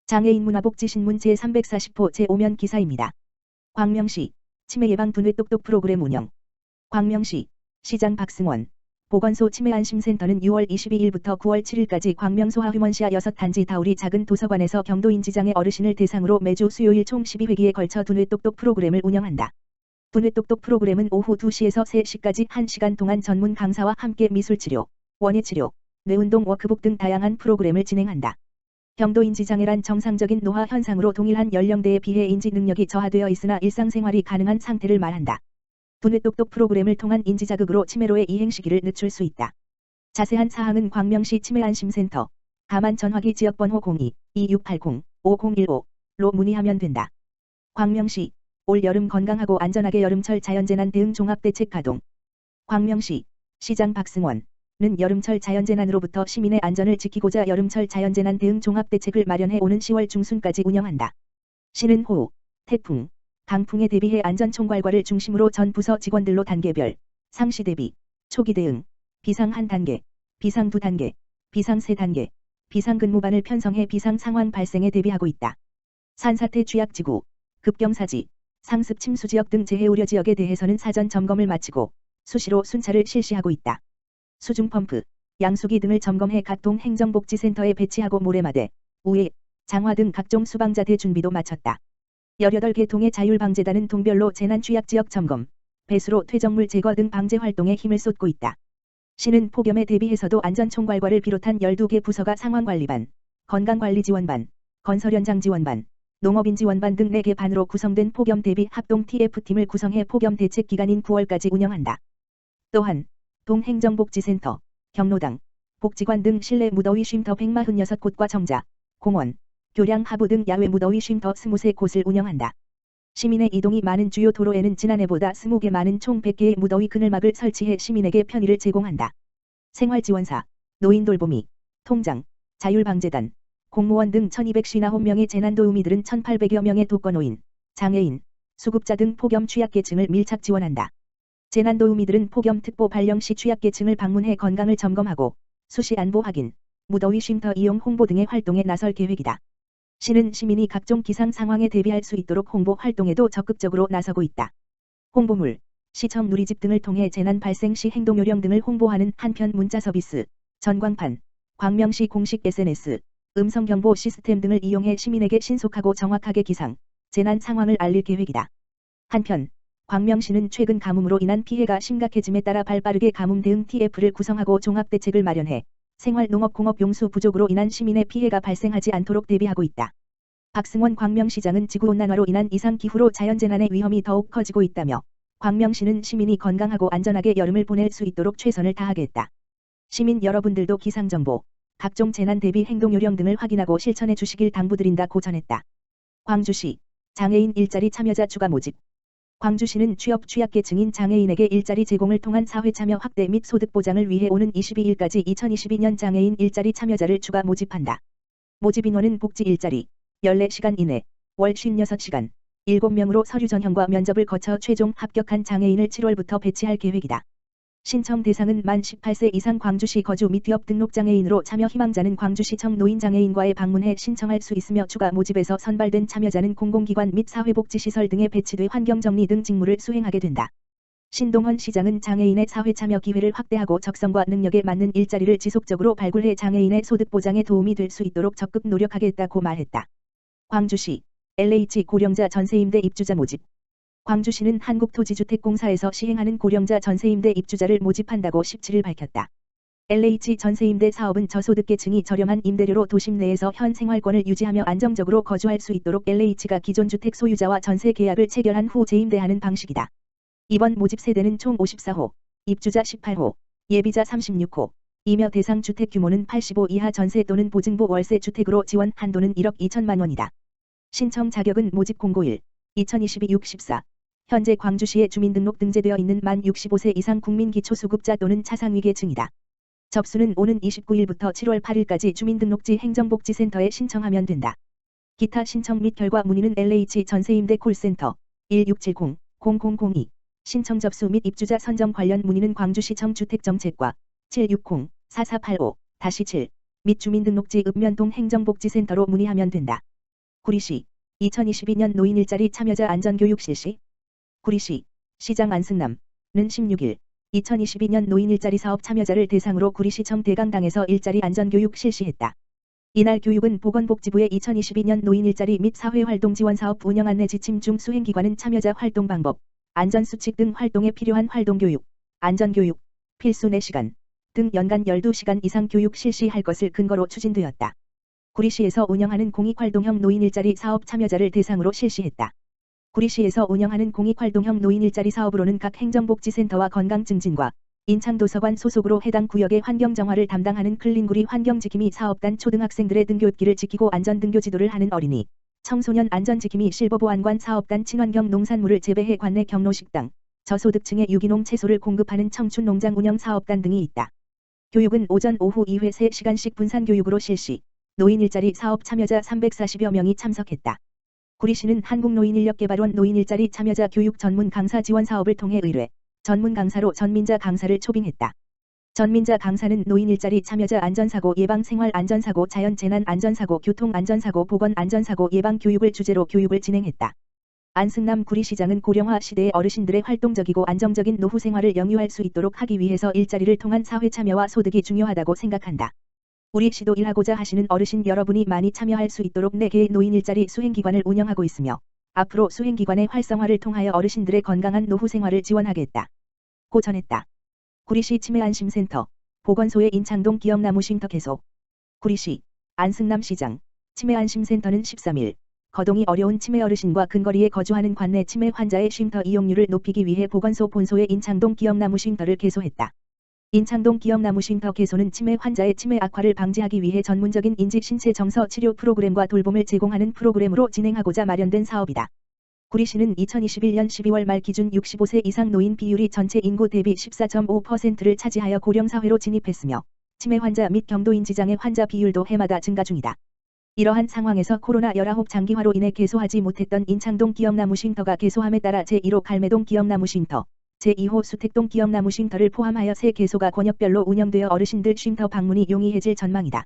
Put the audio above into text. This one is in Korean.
장애인 문화복지신문 제340호 제5면 기사입니다. 광명시 치매 예방 두뇌 똑똑 프로그램 운영. 광명시 시장 박승원 보건소 치매안심센터는 6월 22일부터 9월 7일까지 광명 소아휴먼시아 6단지 다우리 작은 도서관에서 경도인지장애 어르신을 대상으로 매주 수요일 총 12회기에 걸쳐 두뇌 똑똑 프로그램을 운영한다. 두뇌 똑똑 프로그램은 오후 2시에서 3시까지 1시간 동안 전문 강사와 함께 미술치료, 원예치료, 뇌운동 워크북 등 다양한 프로그램을 진행한다. 경도인지장애란 정상적인 노화 현상으로 동일한 연령대에 비해 인지 능력이 저하되어 있으나 일상생활이 가능한 상태를 말한다. 두뇌 똑똑 프로그램을 통한 인지자극으로 치매로의 이행 시기를 늦출 수 있다. 자세한 사항은 광명시 치매안심센터 다만 전화기 지역번호 02-2680-5015로 문의하면 된다. 광명시 올 여름 건강하고 안전하게 여름철 자연재난 대응 종합대책 가동. 광명시 시장 박승원 는 여름철 자연재난으로부터 시민의 안전을 지키고자 여름철 자연재난 대응 종합대책을 마련해 오는 10월 중순까지 운영한다. 시는 호우, 태풍, 강풍에 대비해 안전총괄과를 중심으로 전 부서 직원들로 단계별, 상시 대비, 초기 대응, 비상 1단계, 비상 2단계, 비상 3단계, 비상근무반을 편성해 비상 상황 발생에 대비하고 있다. 산사태 취약지구, 급경사지, 상습 침수지역 등 재해 우려 지역에 대해서는 사전 점검을 마치고 수시로 순찰을 실시하고 있다. 수중펌프, 양수기 등을 점검해 각 동 행정복지센터에 배치하고 모래마대, 우회, 장화 등 각종 수방자대 준비도 마쳤다. 18개 동의 자율방재단은 동별로 재난취약지역 점검, 배수로 퇴적물 제거 등 방제 활동에 힘을 쏟고 있다. 시는 폭염에 대비해서도 안전총괄과를 비롯한 12개 부서가 상황관리반, 건강관리지원반, 건설현장지원반, 농업인지원반 등 4개 반으로 구성된 폭염 대비 합동 TF팀을 구성해 폭염 대책 기간인 9월까지 운영한다. 또한 동행정복지센터, 경로당, 복지관 등 실내 무더위 쉼터 146곳과 정자, 공원, 교량 하부 등 야외 무더위 쉼터 23곳을 운영한다. 시민의 이동이 많은 주요 도로에는 지난해보다 20개 많은 총 100개의 무더위 그늘막을 설치해 시민에게 편의를 제공한다. 생활지원사, 노인돌보미, 통장, 자율방재단, 공무원 등 1259명의 재난도우미들은 1800여 명의 독거노인, 장애인, 수급자 등 폭염 취약계층을 밀착 지원한다. 재난도우미들은 폭염 특보 발령 시 취약계층을 방문해 건강을 점검하고 수시 안보 확인, 무더위 쉼터 이용 홍보 등의 활동에 나설 계획이다. 시는 시민이 각종 기상 상황에 대비할 수 있도록 홍보 활동에도 적극적으로 나서고 있다. 홍보물, 시청 누리집 등을 통해 재난 발생 시 행동 요령 등을 홍보하는 한편 문자 서비스, 전광판, 광명시 공식 SNS, 음성 경보 시스템 등을 이용해 시민에게 신속하고 정확하게 기상, 재난 상황을 알릴 계획이다. 한편 광명시는 최근 가뭄으로 인한 피해가 심각해짐에 따라 발빠르게 가뭄 대응 TF를 구성하고 종합대책을 마련해 생활농업공업 용수 부족으로 인한 시민의 피해가 발생하지 않도록 대비하고 있다. 박승원 광명시장은 지구온난화로 인한 이상기후로 자연재난의 위험이 더욱 커지고 있다며 광명시는 시민이 건강하고 안전하게 여름을 보낼 수 있도록 최선을 다하겠다. 시민 여러분들도 기상정보, 각종 재난 대비 행동요령 등을 확인하고 실천해 주시길 당부드린다고 전했다. 광주시 장애인 일자리 참여자 추가 모집. 광주시는 취업 취약계층인 장애인에게 일자리 제공을 통한 사회참여 확대 및 소득 보장을 위해 오는 22일까지 2022년 장애인 일자리 참여자를 추가 모집한다. 모집 인원은 복지 일자리, 14시간 이내, 월 56시간, 7명으로 서류 전형과 면접을 거쳐 최종 합격한 장애인을 7월부터 배치할 계획이다. 신청 대상은 만 18세 이상 광주시 거주 및 기업 등록 장애인으로 참여 희망자는 광주시청 노인장애인과에 방문해 신청할 수 있으며 추가 모집에서 선발된 참여자는 공공기관 및 사회복지시설 등에 배치돼 환경정리 등 직무를 수행하게 된다. 신동헌 시장은 장애인의 사회참여 기회를 확대하고 적성과 능력에 맞는 일자리를 지속적으로 발굴해 장애인의 소득 보장에 도움이 될 수 있도록 적극 노력하겠다고 말했다. 광주시 LH 고령자 전세임대 입주자 모집. 광주시는 한국토지주택공사에서 시행하는 고령자 전세임대 입주자를 모집한다고 17일 밝혔다. LH 전세임대 사업은 저소득계층이 저렴한 임대료로 도심 내에서 현 생활권을 유지하며 안정적으로 거주할 수 있도록 LH가 기존 주택 소유자와 전세 계약을 체결한 후 재임대하는 방식이다. 이번 모집 세대는 총 54호, 입주자 18호, 예비자 36호, 이며 대상 주택 규모는 85 이하 전세 또는 보증부 월세 주택으로 지원 한도는 1억 2천만 원이다. 신청 자격은 모집 091, 2022-64. 현재 광주시에 주민등록 등재되어 있는 만 65세 이상 국민기초수급자 또는 차상위계층이다. 접수는 오는 29일부터 7월 8일까지 주민등록지 행정복지센터에 신청하면 된다. 기타 신청 및 결과 문의는 LH 전세임대 콜센터 1670-0002 신청 접수 및 입주자 선정 관련 문의는 광주시청 주택정책과 760-4485-7 및 주민등록지 읍면동 행정복지센터로 문의하면 된다. 구리시 2022년 노인 일자리 참여자 안전교육 실시. 구리시 시장 안승남는 16일 2022년 노인 일자리 사업 참여자를 대상으로 구리시청 대강당에서 일자리 안전교육 실시했다. 이날 교육은 보건복지부의 2022년 노인 일자리 및 사회활동 지원사업 운영 안내 지침 중 수행기관은 참여자 활동 방법, 안전수칙 등 활동에 필요한 활동교육, 안전교육, 필수 4시간 등 연간 12시간 이상 교육 실시할 것을 근거로 추진되었다. 구리시에서 운영하는 공익활동형 노인 일자리 사업 참여자를 대상으로 실시했다. 구리시에서 운영하는 공익활동형 노인 일자리 사업으로는 각 행정복지센터와 건강증진과 인창도서관 소속으로 해당 구역의 환경정화를 담당하는 클린구리 환경지킴이 사업단 초등학생들의 등교길을 지키고 안전등교지도를 하는 어린이, 청소년 안전지킴이 실버보안관 사업단 친환경 농산물을 재배해 관내 경로식당, 저소득층의 유기농 채소를 공급하는 청춘농장 운영 사업단 등이 있다. 교육은 오전 오후 2회 3시간씩 분산교육으로 실시, 노인 일자리 사업 참여자 340여 명이 참석했다. 구리시는 한국노인인력개발원 노인 일자리 참여자 교육 전문 강사 지원 사업을 통해 의뢰, 전문 강사로 전민자 강사를 초빙했다. 전민자 강사는 노인 일자리 참여자 안전사고 예방 생활 안전사고 자연재난 안전사고 교통 안전사고 보건 안전사고 예방 교육을 주제로 교육을 진행했다. 안승남 구리시장은 고령화 시대의 어르신들의 활동적이고 안정적인 노후 생활을 영유할 수 있도록 하기 위해서 일자리를 통한 사회 참여와 소득이 중요하다고 생각한다. 우리 시도 일하고자 하시는 어르신 여러분이 많이 참여할 수 있도록 4개의 노인 일자리 수행기관을 운영하고 있으며 앞으로 수행기관의 활성화를 통하여 어르신들의 건강한 노후 생활을 지원하겠다. 고 전했다. 구리시 치매안심센터, 보건소의 인창동 기억나무 쉼터 개소. 구리시 안승남시장 치매안심센터는 13일 거동이 어려운 치매 어르신과 근거리에 거주하는 관내 치매 환자의 쉼터 이용률을 높이기 위해 보건소 본소의 인창동 기억나무 쉼터를 개소했다. 인창동 기억나무 쉼터 개소는 치매 환자의 치매 악화를 방지하기 위해 전문적인 인지 신체 정서 치료 프로그램과 돌봄을 제공하는 프로그램으로 진행하고자 마련된 사업이다. 구리시는 2021년 12월 말 기준 65세 이상 노인 비율이 전체 인구 대비 14.5%를 차지하여 고령사회로 진입했으며 치매 환자 및 경도인 지장의 환자 비율도 해마다 증가 중이다. 이러한 상황에서 코로나19 장기화로 인해 개소하지 못했던 인창동 기억나무 쉼터가 개소함에 따라 제1호 갈매동 기억나무 쉼터, 제2호 수택동 기억나무 쉼터를 포함하여 새 개소가 권역별로 운영되어 어르신들 쉼터 방문이 용이해질 전망이다.